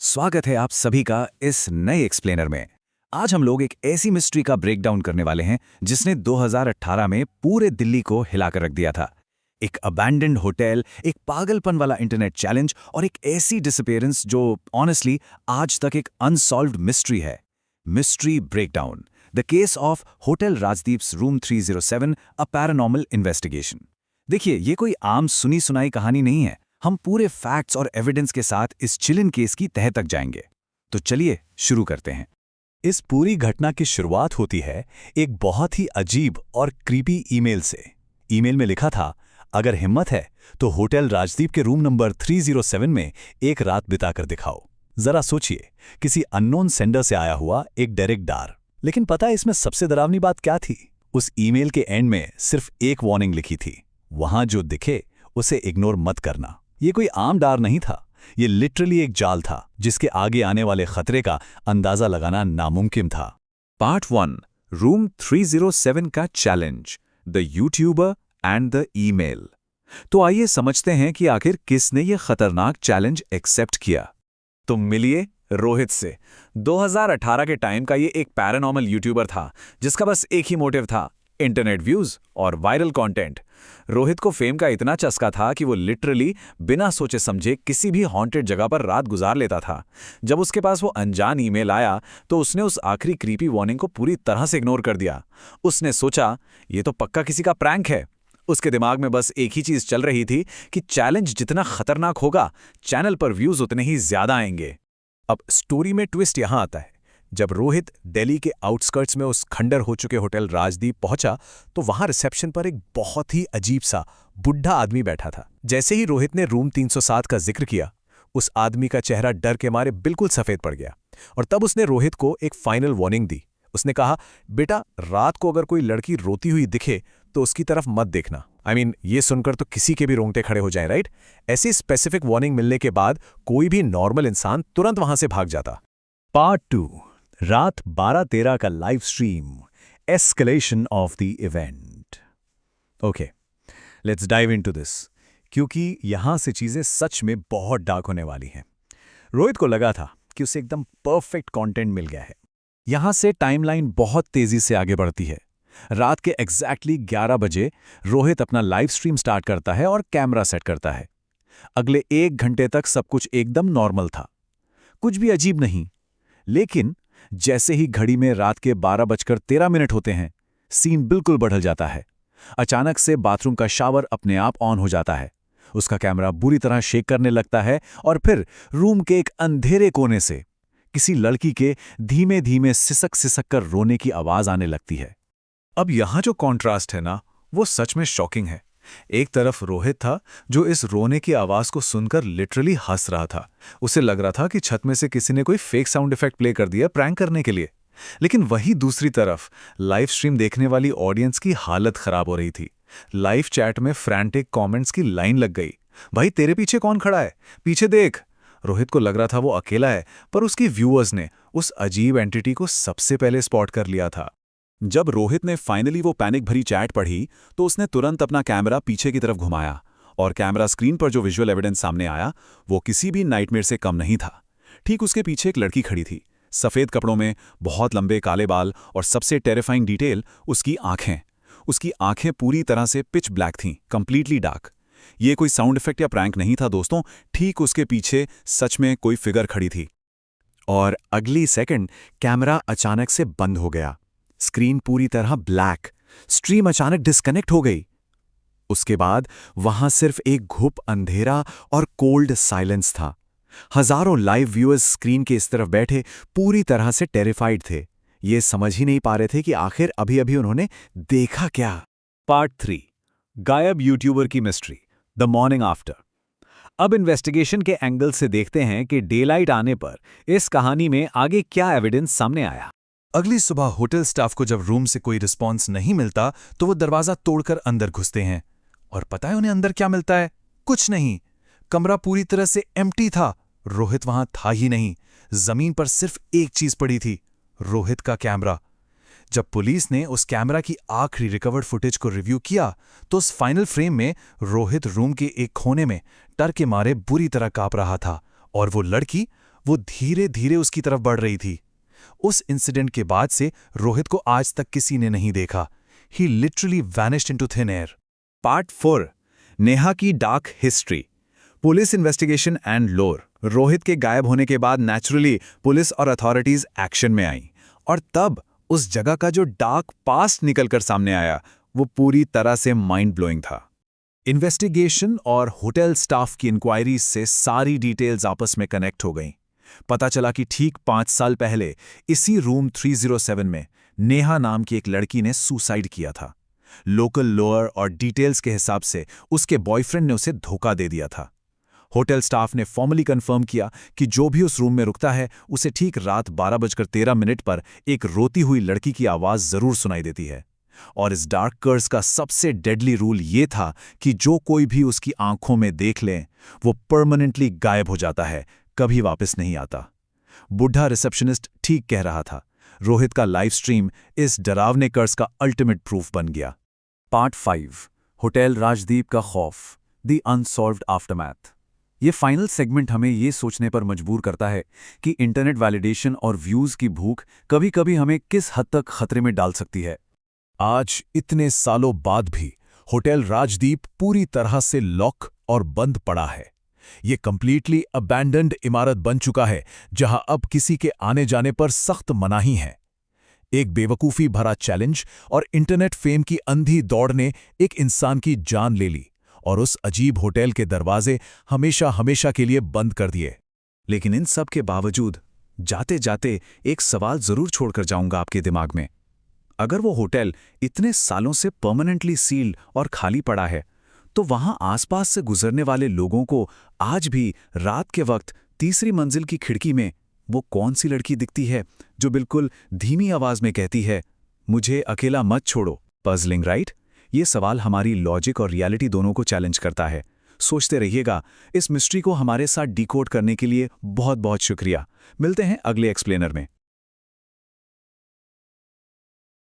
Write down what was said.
स्वागत है आप सभी का इस नए एक्सप्लेनर में। आज हम लोग एक ऐसी मिस्ट्री का ब्रेकडाउन करने वाले हैं जिसने 2018 में पूरे दिल्ली को हिलाकर रख दिया था। एक अबैंडन्ड होटल, एक पागलपन वाला इंटरनेट चैलेंज और एक ऐसी डिसअपीयरेंस जो ऑनेस्टली आज तक एक अनसॉल्व्ड मिस्ट्री है। Mystery breakdown, the case of hotel Rajdeep's room 307, a paranormal investigation. देखिए, ये कोई आम सुनी सुनाई कहानी नहीं है। हम पूरे फैक्ट्स और एविडेंस के साथ इस चिलिन केस की तह तक जाएंगे। तो चलिए शुरू करते हैं। इस पूरी घटना की शुरुआत होती है एक बहुत ही अजीब और क्रीपी ईमेल से। ईमेल में लिखा था, अगर हिम्मत है तो होटल राजदीप के रूम नंबर 307 में एक रात बिताकर दिखाओ। जरा सोचिए, किसी अननोन सेंडर से आया हुआ एक डायरेक्ट डार। लेकिन पता है इसमें सबसे डरावनी बात क्या थी? उस ईमेल के एंड में सिर्फ एक वार्निंग लिखी थी, वहां जो दिखे उसे इग्नोर मत करना। ये कोई आम डार नहीं था, ये लिटरली एक जाल था जिसके आगे आने वाले खतरे का अंदाजा लगाना नामुमकिन था। पार्ट 1, रूम 307 का challenge, the YouTuber and the email. तो आइए समझते हैं कि आखिर किसने ये खतरनाक चैलेंज एक्सेप्ट किया। तो मिलिए रोहित से। 2018 के टाइम का ये एक पैरानॉर्मल यूट्यूबर था जिसका बस एक ही मोटिव था, इंटरनेट व्यूज और वायरल कंटेंट। रोहित को फेम का इतना चस्का था कि वो लिटरली बिना सोचे समझे किसी भी हॉन्टेड जगह पर रात गुजार लेता था। जब उसके पास वो अनजान ईमेल आया तो उसने उस आखिरी क्रीपी वार्निंग को पूरी तरह से इग्नोर कर दिया। उसने सोचा ये तो पक्का किसी का प्रैंक है। उसके दिमाग में बस एक ही चीज चल रही थी कि चैलेंज जितना खतरनाक होगा, चैनल पर व्यूज उतने ही ज्यादा आएंगे। अब स्टोरी में ट्विस्ट यहां आता है। जब रोहित दिल्ली के आउटस्कर्ट्स में उस खंडर हो चुके होटल राजदीप पहुंचा तो वहां रिसेप्शन पर एक बहुत ही अजीब सा बुढ़ा आदमी बैठा था। जैसे ही रोहित ने रूम 307 का जिक्र किया, उस आदमी का चेहरा डर के मारे बिल्कुल सफेद पड़ गया। और तब उसने रोहित को एक फाइनल वार्निंग दी। उसने कहा, बेटा, रात को अगर कोई लड़की रोती हुई दिखे तो उसकी तरफ मत देखना। ये सुनकर तो किसी के भी रोंगटे खड़े हो जाएं, राइट? ऐसी स्पेसिफिक वार्निंग मिलने के बाद कोई भी नॉर्मल इंसान तुरंत वहां से भाग जाता। पार्ट 2, रात 12:13 का live stream, escalation of the event. Okay, let's dive into this, क्योंकि यहां से चीजें सच में बहुत डार्क होने वाली हैं। रोहित को लगा था कि उसे एकदम परफेक्ट कंटेंट मिल गया है। यहां से टाइमलाइन बहुत तेजी से आगे बढ़ती है। रात के एग्जैक्टली 11 बजे रोहित अपना लाइव स्ट्रीम स्टार्ट करता है और कैमरा सेट करता है। अगले 1 घंटे तक सब कुछ एकदम नॉर्मल था, कुछ भी अजीब नहीं। लेकिन जैसे ही घड़ी में रात के 12:13 होते हैं, सीन बिल्कुल बदल जाता है। अचानक से बाथरूम का शावर अपने आप ऑन हो जाता है। उसका कैमरा बुरी तरह शेक करने लगता है और फिर रूम के एक अंधेरे कोने से किसी लड़की के धीमे धीमे सिसक सिसक कर रोने की आवाज आने लगती है। अब यहां जो कॉन्ट्रास्ट है ना, वो सच में शॉकिंग है। एक तरफ रोहित था जो इस रोने की आवाज को सुनकर लिटरली हंस रहा था। उसे लग रहा था कि छत में से किसी ने कोई फेक साउंड इफेक्ट प्ले कर दिया प्रैंक करने के लिए। लेकिन वही दूसरी तरफ लाइव स्ट्रीम देखने वाली ऑडियंस की हालत खराब हो रही थी। लाइव चैट में फ्रैंटिक कमेंट्स की लाइन लग गई। भाई, तेरे पीछे कौन खड़ा है? पीछे देख। रोहित को लग रहा था वो अकेला है, पर उसकी व्यूअर्स ने उस अजीब एंटिटी को सबसे पहले स्पॉट कर लिया था। जब रोहित ने फाइनली वो पैनिक भरी चैट पढ़ी तो उसने तुरंत अपना कैमरा पीछे की तरफ घुमाया और कैमरा स्क्रीन पर जो विजुअल एविडेंस सामने आया वो किसी भी नाइटमेयर से कम नहीं था। ठीक उसके पीछे एक लड़की खड़ी थी, सफेद कपड़ों में, बहुत लंबे काले बाल और सबसे टेरिफाइंग डिटेल उसकी आंखें। उसकी आंखें पूरी तरह से पिच ब्लैक थीं, कंप्लीटली डार्क। ये कोई साउंड इफेक्ट या प्रैंक नहीं था दोस्तों, ठीक उसके पीछे सच में कोई फिगर खड़ी थी। और अगली सेकंड कैमरा अचानक से बंद हो गया। स्क्रीन पूरी तरह ब्लैक, स्ट्रीम अचानक डिस्कनेक्ट हो गई। उसके बाद वहां सिर्फ एक घुप अंधेरा और कोल्ड साइलेंस था। हजारों लाइव व्यूअर्स स्क्रीन के इस तरफ बैठे पूरी तरह से टेरिफाइड थे। ये समझ ही नहीं पा रहे थे कि आखिर अभी अभी उन्होंने देखा क्या। पार्ट 3, गायब यूट्यूबर की मिस्ट्री, द मॉर्निंग आफ्टर। अब इन्वेस्टिगेशन के एंगल से देखते हैं कि डेलाइट आने पर इस कहानी में आगे क्या एविडेंस सामने आया। अगली सुबह होटल स्टाफ को जब रूम से कोई रिस्पॉन्स नहीं मिलता तो वो दरवाजा तोड़कर अंदर घुसते हैं। और पता है उन्हें अंदर क्या मिलता है? कुछ नहीं। कमरा पूरी तरह से एम्प्टी था। रोहित वहां था ही नहीं। जमीन पर सिर्फ एक चीज पड़ी थी, रोहित का कैमरा। जब पुलिस ने उस कैमरा की आखिरी रिकवर्ड फुटेज को रिव्यू किया तो उस फाइनल फ्रेम में रोहित रूम के एक कोने में डर के मारे बुरी तरह कांप रहा था और वो लड़की वो धीरे धीरे उसकी तरफ बढ़ रही थी। उस इंसिडेंट के बाद से रोहित को आज तक किसी ने नहीं देखा। He literally vanished into thin air. Part 4 Neha की dark history, police investigation and lore. Rohit के गायब होने के बाद नेचुरली पुलिस और अथॉरिटीज एक्शन में आईं और तब उस जगह का जो डार्क पास्ट निकलकर सामने आया वो पूरी तरह से माइंड ब्लोइंग था। इन्वेस्टिगेशन और होटल स्टाफ की इंक्वायरीज से सारी डिटेल्स आपस में कनेक्ट हो गईं। पता चला कि ठीक 5 साल पहले इसी रूम 307 में नेहा नाम की एक लड़की ने सुसाइड किया था। लोकल लोअर और डिटेल्स के हिसाब से उसके बॉयफ्रेंड ने उसे धोखा दे दिया था। होटल स्टाफ ने फॉर्मली कंफर्म किया कि जो भी उस रूम में रुकता है उसे ठीक रात 12:13 पर एक रोती हुई लड़की की आवाज जरूर सुनाई देती है। और इस डार्क कर्स का सबसे डेडली रूल ये था कि जो कोई भी उसकी आंखों में देख ले वो परमानेंटली गायब हो जाता है, कभी वापस नहीं आता। बुढ़ा रिसेप्शनिस्ट ठीक कह रहा था। रोहित का लाइव स्ट्रीम इस डरावने कर्स का अल्टीमेट प्रूफ बन गया। पार्ट 5 होटल राजदीप का खौफ, द अनसॉल्व्ड आफ्टरमैथ। ये फाइनल सेगमेंट हमें ये सोचने पर मजबूर करता है कि इंटरनेट वैलिडेशन और व्यूज की भूख कभी-कभी हमें किस हद तक खतरे में डाल सकती है। आज इतने सालों बाद भी होटल राजदीप पूरी तरह से लॉक और बंद पड़ा है। ये कंप्लीटली अबैंडन्ड इमारत बन चुका है जहां अब किसी के आने जाने पर सख्त मनाही है। एक बेवकूफ़ी भरा चैलेंज और इंटरनेट फेम की अंधी दौड़ ने एक इंसान की जान ले ली और उस अजीब होटल के दरवाजे हमेशा हमेशा के लिए बंद कर दिए। लेकिन इन सब के बावजूद जाते जाते एक सवाल जरूर छोड़कर जाऊंगा आपके दिमाग में। अगर वो होटल इतने सालों से परमानेंटली सील्ड और खाली पड़ा है तो वहां आसपास से गुजरने वाले लोगों को आज भी रात के वक्त तीसरी मंजिल की खिड़की में वो कौन सी लड़की दिखती है जो बिल्कुल धीमी आवाज में कहती है, मुझे अकेला मत छोड़ो। Puzzling right? ये सवाल हमारी लॉजिक और रियलिटी दोनों को चैलेंज करता है। सोचते रहिएगा। इस मिस्ट्री को हमारे साथ डिकोड करने के लिए बहुत बहुत शुक्रिया। मिलते हैं अगले एक्सप्लेनर में।